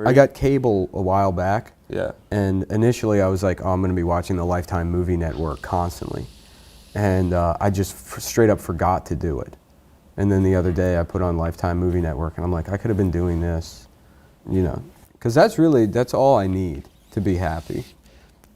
I got cable a while back. Yeah. And initially I was like, oh, I'm going to be watching the Lifetime Movie Network constantly. And I just straight up forgot to do it. And then the other day I put on Lifetime Movie Network and I'm like, I could have been doing this, you know. Because that's all I need to be happy.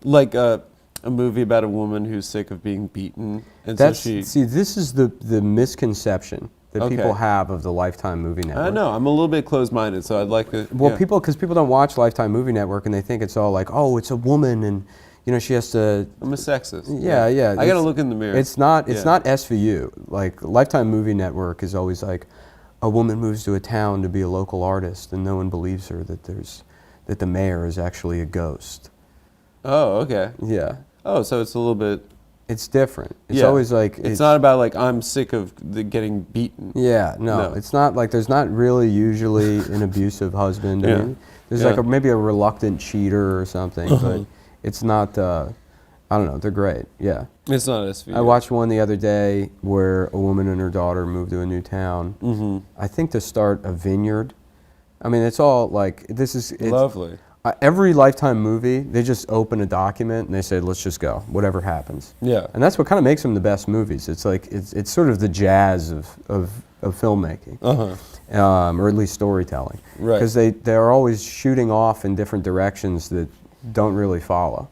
Like a movie about a woman who's sick of being beaten. And See, this is the misconception that people have of the Lifetime Movie Network. I know, I'm a little bit closed-minded, so I'd like to... Well, because people don't watch Lifetime Movie Network and they think it's all like, oh, it's a woman and, you know, she has to... I'm a sexist. Yeah. I gotta look in the mirror. It's not SVU. Like, Lifetime Movie Network is always like, a woman moves to a town to be a local artist and no one believes her that the mayor is actually a ghost. Oh, okay. Yeah. Oh, so it's a little bit... It's different. It's always like... It's not about like, I'm sick of getting beaten. Yeah, no. It's not like, there's not really usually an abusive husband. I mean, there's like maybe a reluctant cheater or something, but it's not, I don't know, they're great, yeah. It's not SVU. I watched one the other day where a woman and her daughter moved to a new town. I think to start a vineyard. I mean, it's all like, it's lovely. Every Lifetime movie, they just open a document and they say, let's just go, whatever happens. Yeah. And that's what kind of makes them the best movies. It's like, it's sort of the jazz of filmmaking, or at least storytelling. Right. Because they're always shooting off in different directions that don't really follow.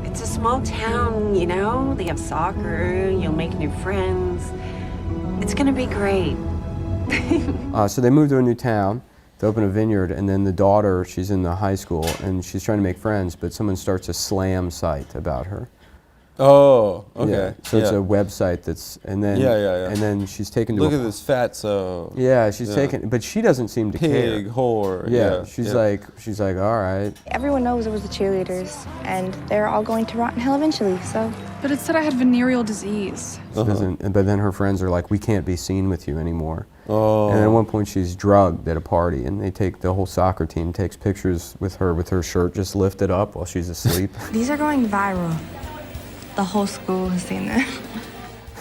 It's a small town, you know? They have soccer, you'll make new friends. It's gonna be great. So they moved to a new town to open a vineyard, and then the daughter, she's in the high school, and she's trying to make friends, but someone starts a slam site about her. Oh, okay. Yeah. So it's a website that's, and then and then she's taken to look at this fatso. Yeah, she's taken, but she doesn't seem to care. Pig, whore. Yeah, she's like, all right. Everyone knows it was the cheerleaders, and they're all going to rot in hell eventually, so. But it said I had venereal disease. But then her friends are like, we can't be seen with you anymore. Oh. And at one point she's drugged at a party, and the whole soccer team takes pictures with her shirt just lifted up while she's asleep. These are going viral. The whole school has seen them.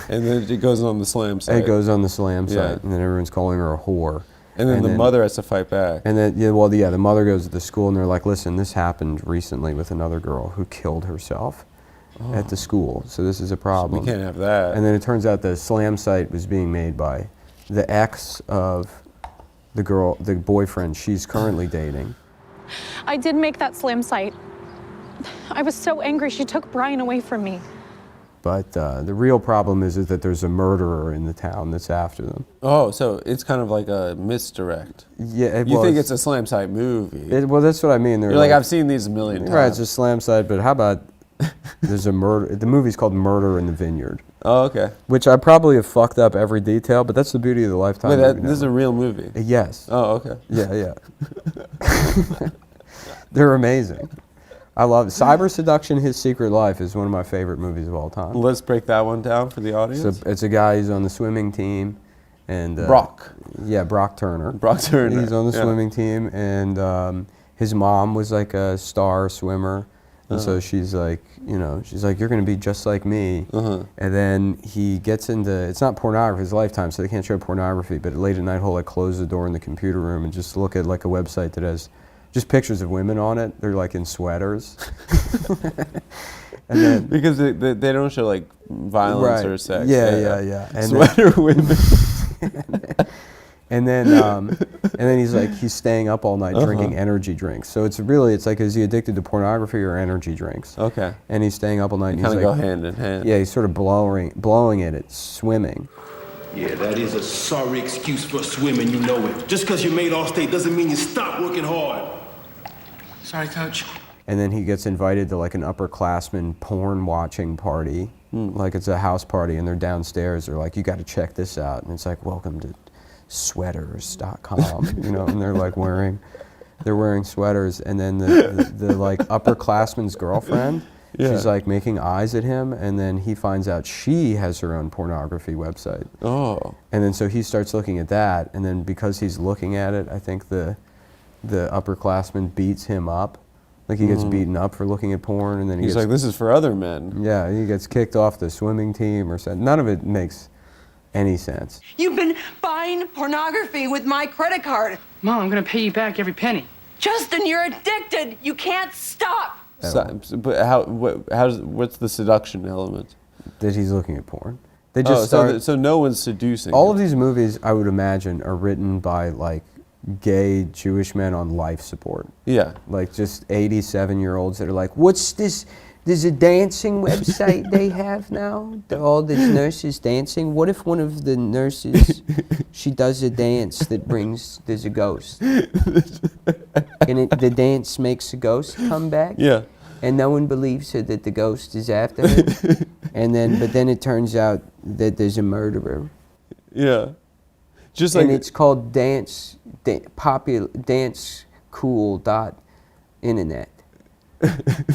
And then it goes on the slam site. It goes on the slam site, and then everyone's calling her a whore. And then the mother has to fight back. And then, the mother goes to the school, and they're like, listen, this happened recently with another girl who killed herself at the school, so this is a problem. So we can't have that. And then it turns out the slam site was being made by the ex of the boyfriend she's currently dating. I did make that slam site. I was so angry she took Brian away from me. But the real problem is that there's a murderer in the town that's after them. Oh, so it's kind of like a misdirect. Yeah, you think it's a slam site movie. Well, that's what I mean. You're like, I've seen these a million times. Right, it's a slam site, but how about there's a murder? The movie's called Murder in the Vineyard. Oh, okay. Which I probably have fucked up every detail, but that's the beauty of the Lifetime movie. This is a real movie? Yes. Oh, okay. Yeah. They're amazing. I love it. Cyber Seduction, His Secret Life is one of my favorite movies of all time. Let's break that one down for the audience. So it's a guy who's on the swimming team. And Brock. Yeah, Brock Turner. Brock Turner. He's on the swimming team, and his mom was like a star swimmer. And so she's like, you're going to be just like me. And then he gets into, it's not pornography, it's Lifetime, so they can't show pornography, but late at night he'll like close the door in the computer room and just look at like a website that has just pictures of women on it. They're like in sweaters. And then, because they don't show like violence or sex. Yeah. And sweater women. And then he's staying up all night drinking energy drinks. So it's like, is he addicted to pornography or energy drinks? Okay. And he's staying up all night. And kind he's of go hand in hand. Yeah, he's sort of blowing it at swimming. Yeah, that is a sorry excuse for swimming, you know it. Just because you made All-State doesn't mean you stop working hard. Sorry, Coach. And then he gets invited to like an upperclassman porn watching party. Like it's a house party, and they're downstairs. They're like, you got to check this out. And it's like, welcome to sweaters.com, and they're like wearing sweaters, and then the like upperclassman's girlfriend, she's like making eyes at him, and then he finds out she has her own pornography website. Oh. And then so he starts looking at that, and then because he's looking at it, I think the upperclassman beats him up. Like he gets beaten up for looking at porn, and then he's like, this is for other men. Yeah, he gets kicked off the swimming team or something. None of it makes any sense. You've been buying pornography with my credit card. Mom, I'm gonna pay you back every penny. Justin, you're addicted. You can't stop. But what's the seduction element? That he's looking at porn. They just so no one's seducing. All of these movies, I would imagine, are written by like gay Jewish men on life support. Yeah. Like just 87-year-olds that are like, what's this? There's a dancing website they have now. All these nurses dancing. What if one of the nurses, she does a dance that there's a ghost. And the dance makes a ghost come back. Yeah. And no one believes her that the ghost is after her. But then it turns out that there's a murderer. Yeah. Just and it's called dancecool.internet.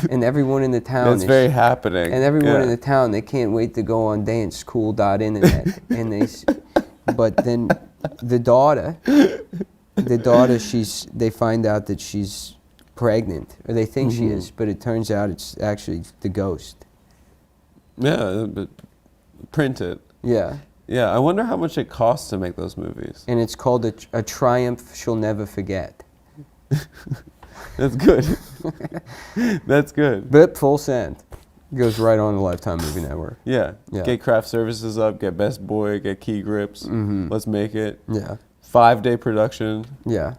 And everyone in the town That's very happening. And everyone in the town, they can't wait to go on dancecool.internet. But then the daughter, they find out that she's pregnant, or they think she is, but it turns out it's actually the ghost. Yeah, but print it. Yeah. Yeah, I wonder how much it costs to make those movies. And it's called a triumph she'll never forget. That's good. That's good. But full send. Goes right on the Lifetime Movie Network. Yeah. Get craft services up, get Best Boy, get Key Grips. Let's make it. Yeah. 5-day production. Yeah.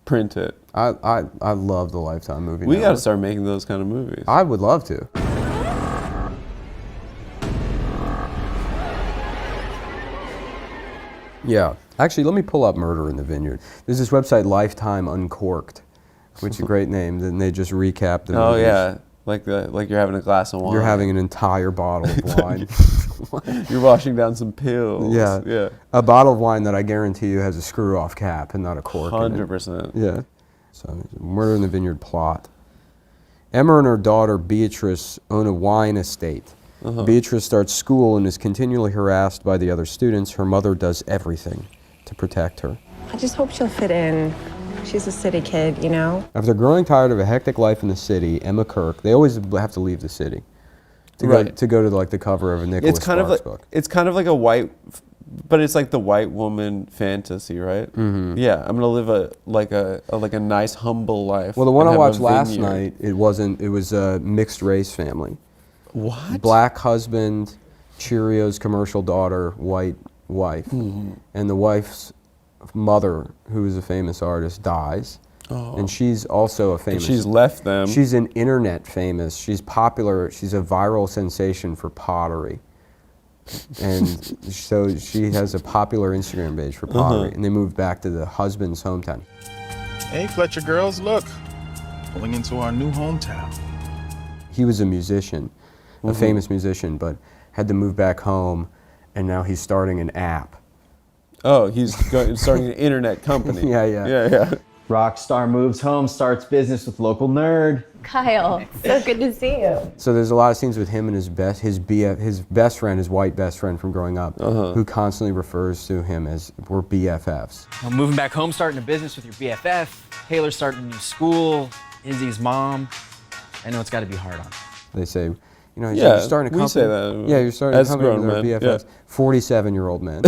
Print it. I love the Lifetime Movie We Network. got to start making those kind of movies. I would love to. Yeah. Actually, let me pull up Murder in the Vineyard. There's this website, Lifetime Uncorked, which is a great name. Then they just recap the movies. Oh, yeah. Like you're having a glass of wine. You're having an entire bottle of wine. You're washing down some pills. Yeah. Yeah. A bottle of wine that I guarantee you has a screw-off cap and not a cork 100%. in it. Yeah. So, Murder in the Vineyard plot. Emma and her daughter Beatrice own a wine estate. Beatrice starts school and is continually harassed by the other students. Her mother does everything to protect her. I just hope she'll fit in. She's a city kid, you know? After growing tired of a hectic life in the city, Emma Kirk, they always have to leave the city to go to like the cover of a Nicholas Sparks book. It's kind of like a white, but it's like the white woman fantasy, right? Yeah, I'm gonna live a nice humble life. Well, the one I watched last night, it was a mixed race family. What? Black husband, Cheerios commercial daughter, white wife, and the wife's mother, who is a famous artist, dies. And she's also a famous... And she's left them. She's an internet famous. She's popular. She's a viral sensation for pottery. And so she has a popular Instagram page for pottery. And they moved back to the husband's hometown. Hey, Fletcher girls, look. Pulling into our new hometown. He was a musician, a famous musician, but had to move back home. And now he's starting an app. Oh, he's starting an internet company. Yeah. Rock star moves home, starts business with local nerd. Kyle, so good to see you. So there's a lot of scenes with him and his best friend, his white best friend from growing up, who constantly refers to him as, we're BFFs. I'm moving back home, starting a business with your BFF. Taylor's starting a new school. Izzy's mom. I know it's got to be hard on her. They say, you're starting a company. We say that. Yeah, you're starting a company with our BFFs. 47-year-old men.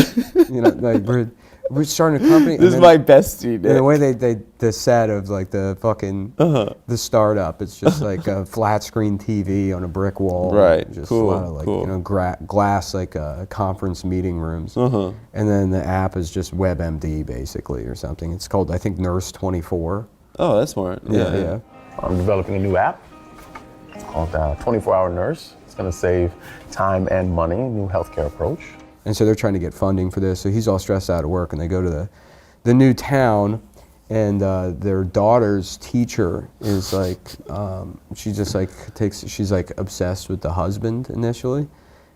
We're starting a company. This is my bestie, Nick. And the way the set of like the fucking the startup, it's just like a flat screen TV on a brick wall. Right. Just cool. a lot of glass like conference meeting rooms. And then the app is just WebMD basically or something. It's called, I think, Nurse 24. Oh, that's smart. Yeah. I'm developing a new app. It's called 24-Hour Nurse. It's going to save time and money. New healthcare approach. And so they're trying to get funding for this. So he's all stressed out at work, and they go to the new town, and their daughter's teacher is like, she's like obsessed with the husband initially,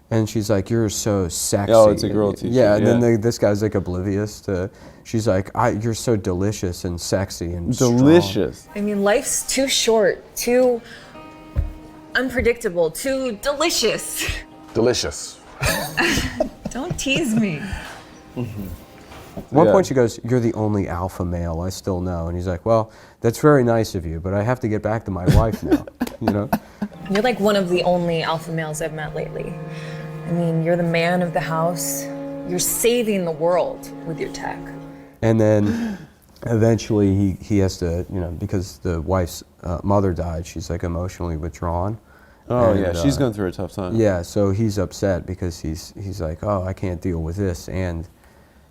and she's like, you're so sexy. Oh, it's a girl teacher. Yeah, and then this guy's like oblivious to. She's like, you're so delicious and sexy and delicious. I mean, life's too short, too unpredictable, too delicious. Delicious. Don't tease me. At one point she goes, you're the only alpha male I still know. And he's like, well, that's very nice of you, but I have to get back to my wife now, You're like one of the only alpha males I've met lately. I mean, you're the man of the house. You're saving the world with your tech. And then eventually he has to, because the wife's mother died, she's like emotionally withdrawn. Oh, And, yeah, she's going through a tough time. Yeah, so he's upset because he's like, oh, I can't deal with this and,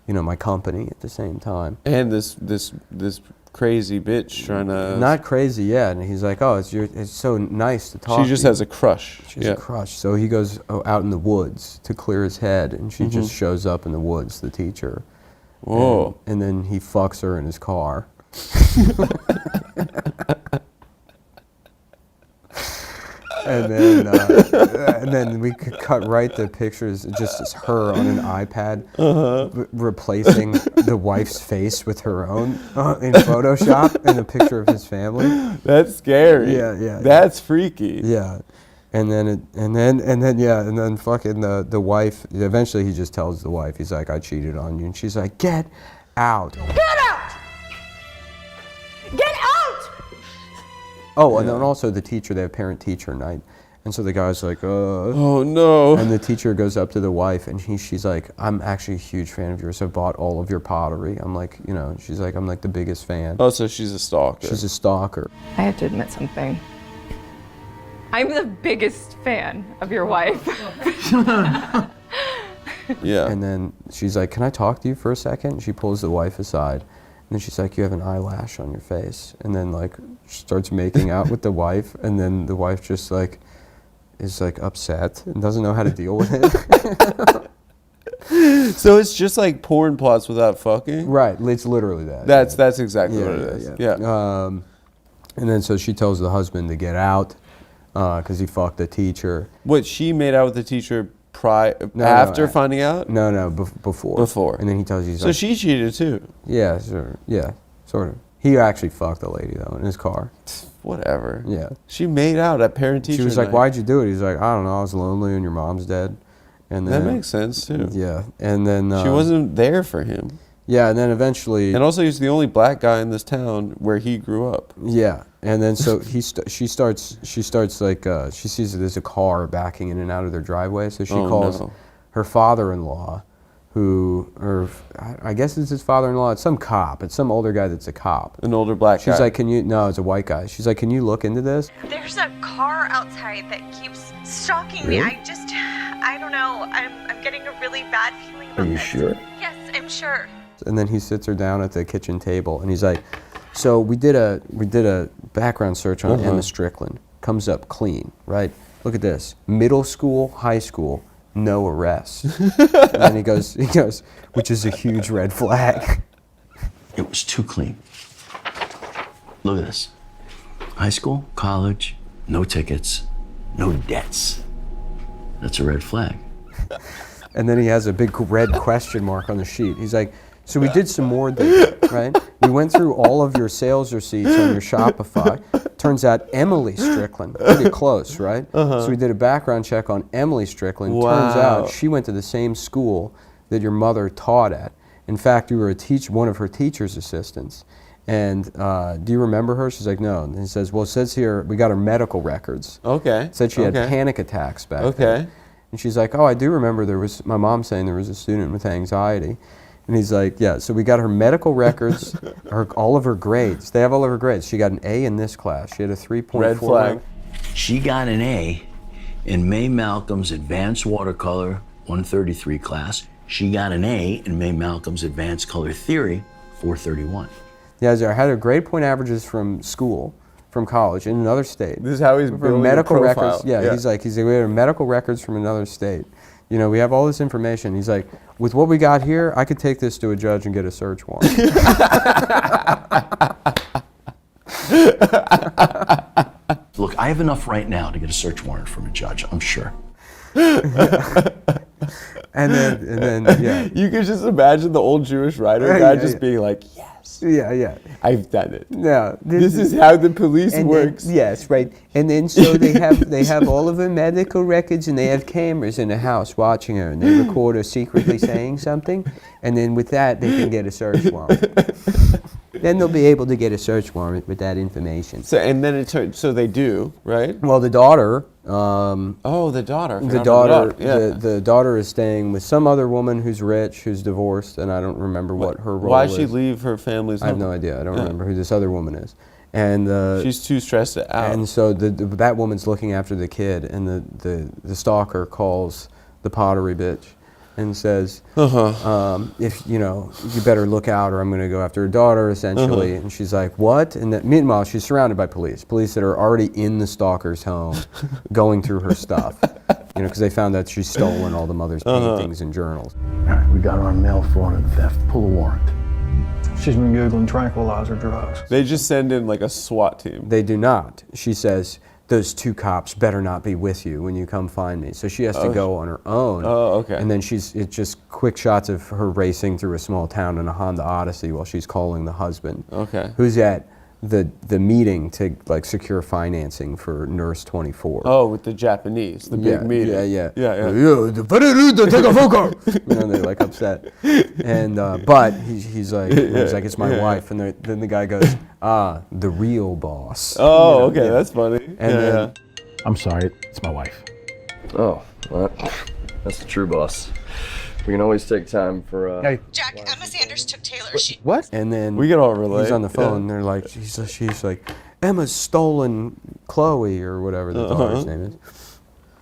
my company at the same time. And this crazy bitch trying to... Not crazy, yeah. And he's like, oh, it's so nice to talk to you. She just has a crush. She has a crush. So he goes out in the woods to clear his head, and she just shows up in the woods, the teacher. Whoa. And then he fucks her in his car. And then we could cut right to pictures, just as her on an iPad, replacing the wife's face with her own in Photoshop and a picture of his family. That's scary. Yeah. That's freaky. Yeah. And then fucking the wife, eventually he just tells the wife, he's like, I cheated on you. And she's like, get out. Get out! Get out! Oh, and then also the teacher, they have parent-teacher night. And so the guy's like, oh no. And the teacher goes up to the wife and she's like, I'm actually a huge fan of yours. I bought all of your pottery. I'm like, she's like, I'm like the biggest fan. Oh, so she's a stalker. She's a stalker. I have to admit something. I'm the biggest fan of your wife. Yeah. And then she's like, can I talk to you for a second? And she pulls the wife aside. And then she's like, you have an eyelash on your face. And then starts making out with the wife. And then the wife just is upset and doesn't know how to deal with it. So it's just like porn plots without fucking? Right, it's literally that. That's exactly what it is. Yeah. And then so she tells the husband to get out because he fucked the teacher. What, she made out with the teacher after finding out? No, before. Before. And then he tells you. So she cheated too? Yeah, sure. Yeah, sort of. He actually fucked the lady though in his car. Whatever. Yeah. She made out at parent-teacher She was like, night. why'd you do it? He's like, I don't know, I was lonely and your mom's dead. And then, that makes sense too. Yeah. And then she wasn't there for him. Yeah, and then eventually. And also, he's the only black guy in this town where he grew up. Yeah, and then so she sees that there's a car backing in and out of their driveway, so she calls her father-in-law, I guess it's his father-in-law. It's some cop. It's some older guy that's a cop. An older black guy. She's like, no, it's a white guy. She's like, can you look into this? There's a car outside that keeps stalking me. I don't know. I'm getting a really bad feeling about this. Are you sure? Yes, I'm sure. And then he sits her down at the kitchen table, and he's like, so we did a background search on Emma Strickland. Comes up clean, right? Look at this. Middle school, high school, no arrests. And then he goes, which is a huge red flag. It was too clean. Look at this. High school, college, no tickets, no debts. That's a red flag. And then he has a big red question mark on the sheet. He's like, so we did some more digging, right? We went through all of your sales receipts on your Shopify. Turns out Emily Strickland, pretty close, right? So we did a background check on Emily Strickland. Wow. Turns out she went to the same school that your mother taught at. In fact, you were one of her teacher's assistants. And do you remember her? She's like, no. And he says, well, it says here, we got her medical records. Okay. It said she had panic attacks back then. And she's like, oh, I do remember my mom saying there was a student with anxiety. And he's like, yeah, so we got her medical records, all of her grades. They have all of her grades. She got an A in this class. She had a 3.4. Red flag. She got an A in May Malcolm's Advanced Watercolor 133 class. She got an A in May Malcolm's Advanced Color Theory 431. Yeah, I had her grade point averages from school, from college, in another state. This is how he's building medical a profile. records. Yeah, he's like, we have medical records from another state. We have all this information. He's like, with what we got here, I could take this to a judge and get a search warrant. Look, I have enough right now to get a search warrant from a judge, I'm sure. And then, yeah. You could just imagine the old Jewish writer guy being like, yes. Yeah. I've done it. Yeah. This is how the police works. Then, yes, right. And then so they have all of her medical records, and they have cameras in the house watching her, and they record her secretly saying something, and then with that they can get a search warrant. then they'll be able to get a search warrant with that information. So and then so they do, right? Well, the daughter. Oh, the daughter. The daughter. Yeah. The daughter is staying with some other woman who's rich, who's divorced, and I don't remember what her role Why is. she leave her family's I have home? no idea. I don't remember who this other woman is. And she's too stressed out. And so that woman's looking after the kid, and the stalker calls the pottery bitch and says, if you better look out, or I'm going to go after her daughter, essentially. And she's like, what? And meanwhile, she's surrounded by police that are already in the stalker's home, going through her stuff, because they found out she's stolen all the mother's paintings and journals. All right, we got her on mail fraud and theft. Pull a warrant. She's been Googling tranquilizer drugs. They just send in like a SWAT team. They do not. She says, those 2 cops better not be with you when you come find me. So she has to go on her own. Oh, okay. And then it's just quick shots of her racing through a small town in a Honda Odyssey while she's calling the husband. Okay. Who's at the meeting to secure financing for Nurse 24. Oh, with the Japanese, the big meeting. Yeah. Take a photo. They're upset. And but he's like, it's my wife, and then the guy goes, the real boss. Oh, okay, that's funny. And then, I'm sorry, it's my wife. Oh, well, that's the true boss. We can always take time for. Hey, Jack, Emma Sanders took Taylor. What? And then we can all relate. He's on the phone. And they're like, she's like, Emma's stolen Chloe or whatever the daughter's name is.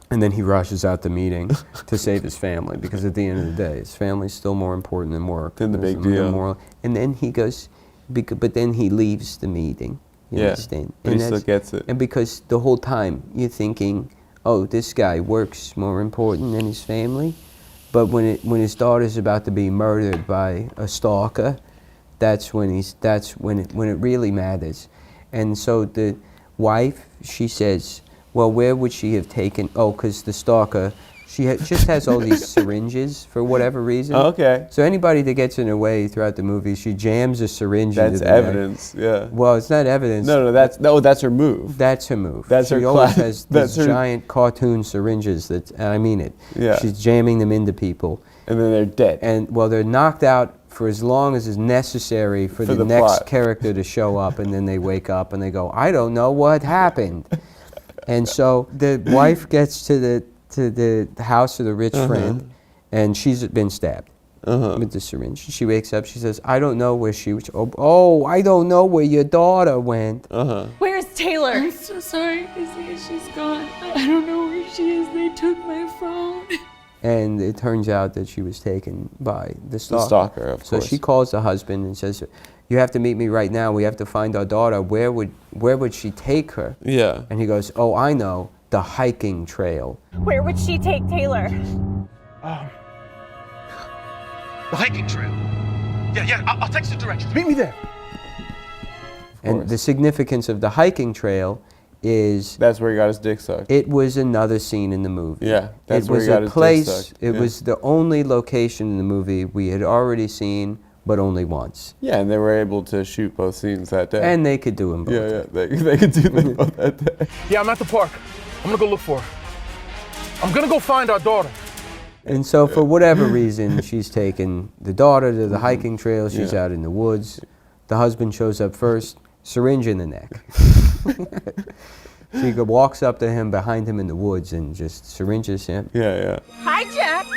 And then he rushes out the meeting to save his family, because at the end of the day, his family's still more important than work. Than the big deal. And then he goes, but then he leaves the meeting. You understand? But he still gets it. And because the whole time you're thinking, oh, this guy works more important than his family. But when his daughter's about to be murdered by a stalker, that's when it really matters. And so the wife, she says, well, where would she have taken? Oh, because the stalker, just has all these syringes for whatever reason. Okay. So anybody that gets in her way throughout the movie, she jams a syringe. That's into evidence. Yeah. Well, it's not evidence. No, that's her move. That's her move. That's she her always class. has these giant cartoon syringes and I mean it. Yeah. She's jamming them into people. And then they're dead. And well, they're knocked out for as long as is necessary for the next plot. character to show up, and then they wake up and they go, I don't know what happened. And so the wife gets to the house of the rich friend, and she's been stabbed with the syringe. She wakes up, she says, I don't know where she was. Oh, I don't know where your daughter went. Where's Taylor? I'm so sorry, Izzy. She's gone. I don't know where she is. They took my phone. And it turns out that she was taken by the stalker. The stalker, of course. So she calls the husband and says, you have to meet me right now. We have to find our daughter. Where would she take her? Yeah. And he goes, oh, I know, the hiking trail. Where would she take Taylor? The hiking trail. Yeah, I'll text the directions. Meet me there. And the significance of the hiking trail is that's where he got his dick sucked. It was another scene in the movie. Yeah, that's where he got his dick sucked. It was the only location in the movie we had already seen, but only once. Yeah, and they were able to shoot both scenes that day. And they could do them both. Yeah, they could do them both that day. Yeah, I'm at the park. I'm gonna go look for her. I'm gonna go find our daughter. And so for whatever reason, she's taken the daughter to the hiking trail. She's out in the woods. The husband shows up first, syringe in the neck. She walks up to him behind him in the woods and just syringes him. Yeah. Hi, Jack.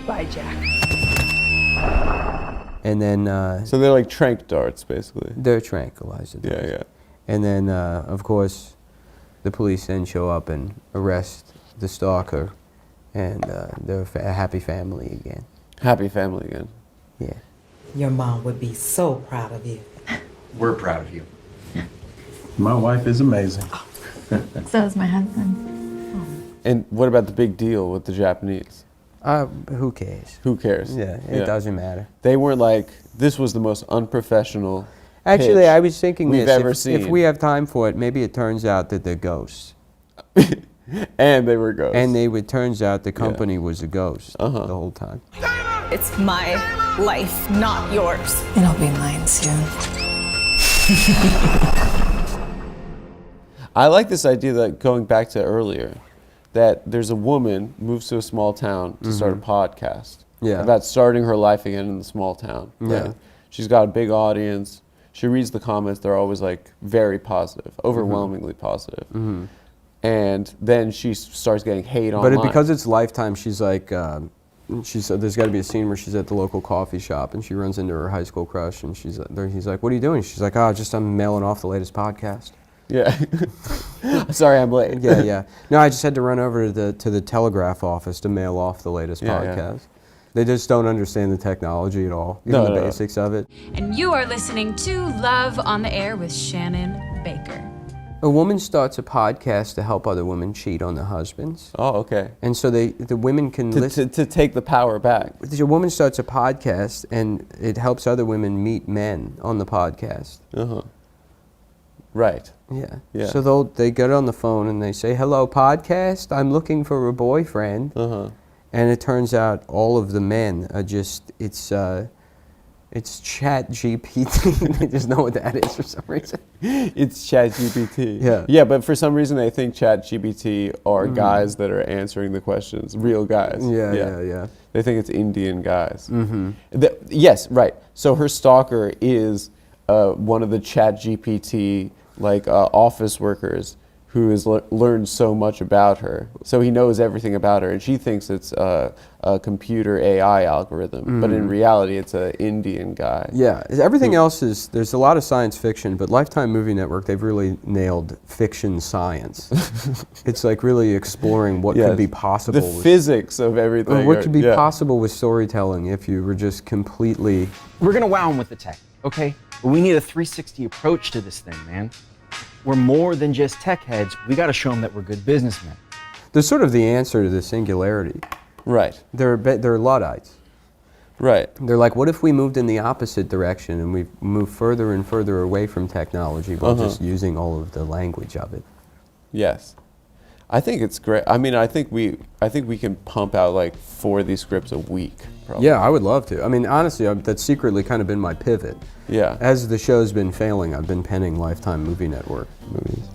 Bye, Jack. And then... so they're like tranq darts, basically. They're tranquilizer darts. Yeah. And then, of course, the police then show up and arrest the stalker, and they're a happy family again. Happy family again. Yeah. Your mom would be so proud of you. We're proud of you. My wife is amazing. So is my husband. And what about the big deal with the Japanese? Who cares? Who cares? Yeah, it doesn't matter. They weren't like, this was the most unprofessional Actually, I was thinking we've ever seen. If we have time for it, maybe it turns out that they're ghosts. And they were ghosts. And it turns out the company was a ghost the whole time. It's my life, not yours. It'll be mine soon. I like this idea that, going back to earlier, that there's a woman moves to a small town to start a podcast Yeah. about starting her life again in the small town. Yeah. Right? She's got a big audience. she reads the comments. They're always like very positive, overwhelmingly positive. And then she starts getting hate online. But because it's Lifetime, she's like, she said there's got to be a scene where she's at the local coffee shop and she runs into her high school crush and he's like, what are you doing? She's like, I'm mailing off the latest podcast. Yeah. Sorry, I'm late. Yeah. No, I just had to run over to the telegraph office to mail off the latest podcast. They just don't understand the technology at all, even the basics of it. And you are listening to Love on the Air with Shannon Baker. A woman starts a podcast to help other women cheat on their husbands. Oh, okay. And so the women can listen. To take the power back. A woman starts a podcast and it helps other women meet men on the podcast. Right. Yeah. So they get on the phone and they say, hello, podcast, I'm looking for a boyfriend. And it turns out all of the men are just, it's Chat GPT. They just know what that is for some reason. It's Chat GPT. Yeah. Yeah, but for some reason they think Chat GPT are guys that are answering the questions, real guys. Yeah. They think it's Indian guys. Yes, right. So her stalker is one of the Chat GPT office workers who has learned so much about her. So he knows everything about her, and she thinks it's a computer AI algorithm, but in reality, it's an Indian guy. Yeah, everything else is, there's a lot of science fiction, but Lifetime Movie Network, they've really nailed fiction science. It's like really exploring what could be possible. The physics of everything. What could be possible with storytelling if you were just completely... We're gonna wow them with the tech, okay? But we need a 360 approach to this thing, man. We're more than just tech heads. We got to show them that we're good businessmen. They're sort of the answer to the singularity. Right. They're Luddites. Right. They're like, what if we moved in the opposite direction and we moved further and further away from technology while just using all of the language of it? Yes. I think it's great. I mean, I think we can pump out like 4 of these scripts a week. Probably. Yeah, I would love to. I mean, honestly, that's secretly kind of been my pivot. Yeah. As the show's been failing, I've been penning Lifetime Movie Network movies.